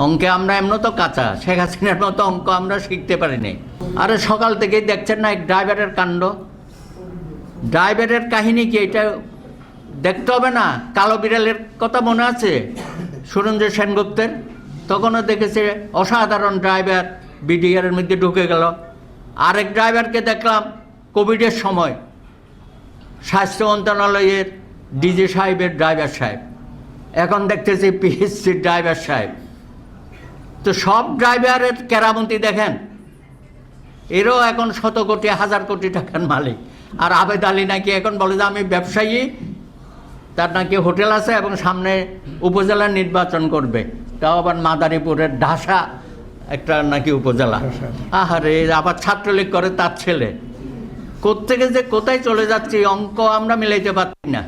অঙ্কে আমরা এমন তো কাঁচা, শেখ হাসিনার মতো অঙ্ক আমরা শিখতে পারিনি। আরে সকাল থেকেই দেখছেন না এক ড্রাইভারের কাণ্ড। ড্রাইভারের কাহিনী কি এটা দেখতে হবে না? কালো বিড়ালের কথা মনে আছে সুরেন্দ্র সেনগুপ্তের? তখনও দেখেছে অসাধারণ ড্রাইভার বিডিআরের মধ্যে ঢুকে গেল। আরেক ড্রাইভারকে দেখলাম কোভিডের সময় স্বাস্থ্য মন্ত্রণালয়ের ডিজি সাহেবের ড্রাইভার সাহেব, এখন দেখতেছি পিএসসির ড্রাইভার সাহেব। তো সব ড্রাইভারের কেরামতি দেখেন, এরও এখন শত কোটি হাজার কোটি টাকার মালিক। আর আবেদ আলী নাকি এখন বলে যে আমি ব্যবসায়ী, তার নাকি হোটেল আছে এবং সামনে উপজেলা নির্বাচন করবে, তাও আবার মাদারীপুরের ঢাসা একটা নাকি উপজেলা। আহারে, আবার ছাত্রলীগ করে তার ছেলে। কোত্থেকে যে কোথায় চলে যাচ্ছে অঙ্ক আমরা মিলাইতে পারছি না।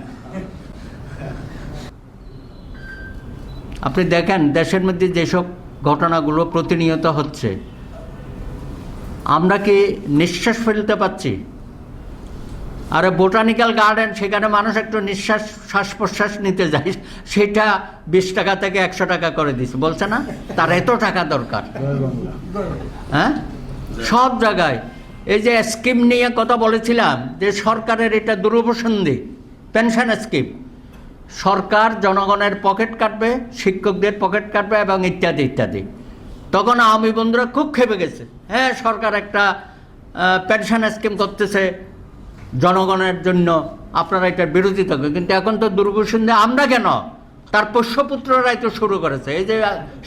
আপনি দেখেন দেশের মধ্যে যেসব ঘটনাগুলো প্রতিনিয়ত হচ্ছে, আমরা কি নিঃশ্বাস ফেলতে পারছি? আরে বোটানিক্যাল গার্ডেন, সেখানে মানুষ একটু নিঃশ্বাস শ্বাস প্রশ্বাস নিতে যায়, সেটা 20 টাকা থেকে 100 টাকা করে দিচ্ছে, বলছে না তার এত টাকা দরকার। হ্যাঁ, সব জায়গায় এই যে স্কিম নিয়ে কথা বলেছিলাম যে সরকারের এটা দুরভিসন্ধি, পেনশন স্কিম। সরকার জনগণের পকেট কাটবে, শিক্ষকদের পকেট কাটবে এবং ইত্যাদি ইত্যাদি। তখন আওয়ামী বন্ধুরা খুব খেপে গেছে, হ্যাঁ সরকার একটা পেনশন স্কিম করতেছে জনগণের জন্য, আপনারা এটার বিরোধিতা করবেন। কিন্তু এখন তো দুর্গসন্ধে আমরা কেন, তার পোষ্যপুত্ররাই তো শুরু করেছে। এই যে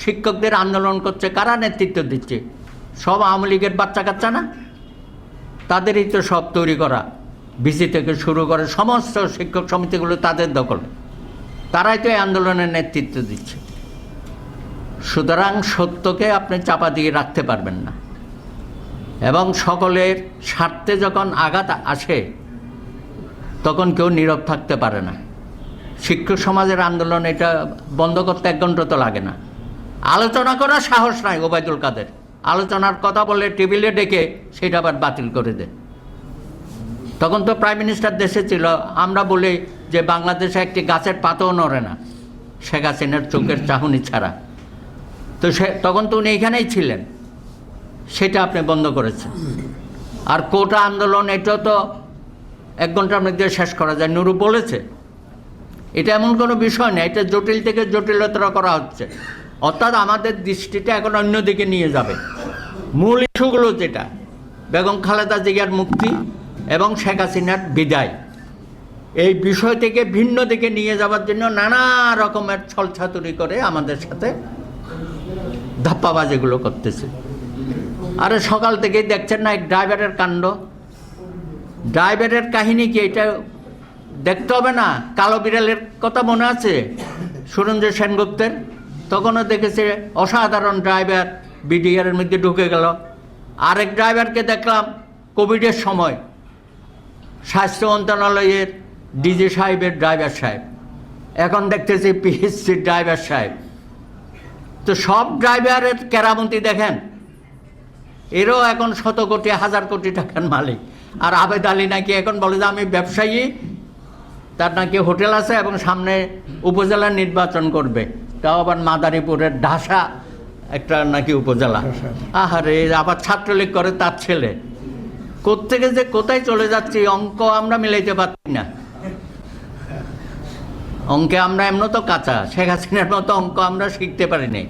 শিক্ষকদের আন্দোলন করছে, কারা নেতৃত্ব দিচ্ছে? সব আওয়ামী লীগের বাচ্চা কাচ্চা না? তাদেরই তো সব তৈরি করা, বিসি থেকে শুরু করে সমস্ত শিক্ষক সমিতিগুলো তাদের দখল, তারাই তো এই আন্দোলনের নেতৃত্ব দিচ্ছে। সুতরাং সত্যকে আপনি চাপা দিয়ে রাখতে পারবেন না, এবং সকলের স্বার্থে যখন আঘাত আসে তখন কেউ নীরব থাকতে পারে না। শিক্ষক সমাজের আন্দোলন এটা বন্ধ করতে 1 ঘন্টা তো লাগে না। আলোচনা করার সাহস নাই ওবায়দুল কাদের, আলোচনার কথা বলে টেবিলে ডেকে সেটা আবার বাতিল করে দেয়। তখন তো প্রাইম মিনিস্টার দেশে ছিল, আমরা বলি যে বাংলাদেশে একটি গাছের পাতাও নড়ে না শেখ হাসিনার চোখের চাহনি ছাড়া। তো তখন তো উনি এখানেই ছিলেন, সেটা আপনি বন্ধ করেছেন। আর কোটা আন্দোলন এটাও তো 1 ঘন্টার মধ্যে শেষ করা যায়, নুরু বলেছে। এটা এমন কোনো বিষয় না, এটা জটিল থেকে জটিলতর করা হচ্ছে। অর্থাৎ আমাদের দৃষ্টিটা এখন অন্যদিকে নিয়ে যাবে। মূল ইস্যুগুলো যেটা বেগম খালেদা জিয়ার মুক্তি এবং শেখ হাসিনার বিদায়, এই বিষয় থেকে ভিন্ন দিকে নিয়ে যাওয়ার জন্য নানা রকমের ছলছাতুরি করে আমাদের সাথে ধাপ্পাবাজিগুলো করতেছে। আরে সকাল থেকেই দেখছেন না এক ড্রাইভারের কাণ্ড। ড্রাইভারের কাহিনী কি এটা দেখতে হবে না? কালো বিড়ালের কথা মনে আছে সুরেন্দ্র সেনগুপ্তের? তখনও দেখেছে অসাধারণ ড্রাইভার বিডিআরের মধ্যে ঢুকে গেল। আরেক ড্রাইভারকে দেখলাম কোভিডের সময় স্বাস্থ্য মন্ত্রণালয়ের ডিজি সাহেবের ড্রাইভার সাহেব, এখন দেখতেছি পিএসসির ড্রাইভার সাহেব। তো সব ড্রাইভারের কেরামতি দেখেন, এরও এখন শত কোটি হাজার কোটি টাকার মালিক। আর আবেদ আলী নাকি এখন বলে যে আমি ব্যবসায়ী, তার নাকি হোটেল আছে এবং সামনে উপজেলা নির্বাচন করবে, তাও আবার মাদারীপুরের ঢাসা একটা নাকি উপজেলা। আহারে, আবার ছাত্রলীগ করে তার ছেলে। কোত্থেকে যে কোথায় চলে যাচ্ছে অঙ্ক আমরা মিলাইতে পারছি না। অঙ্কে আমরা এমন তো কাঁচা, শেখ হাসিনার মতো অঙ্ক আমরা শিখতে পারিনি।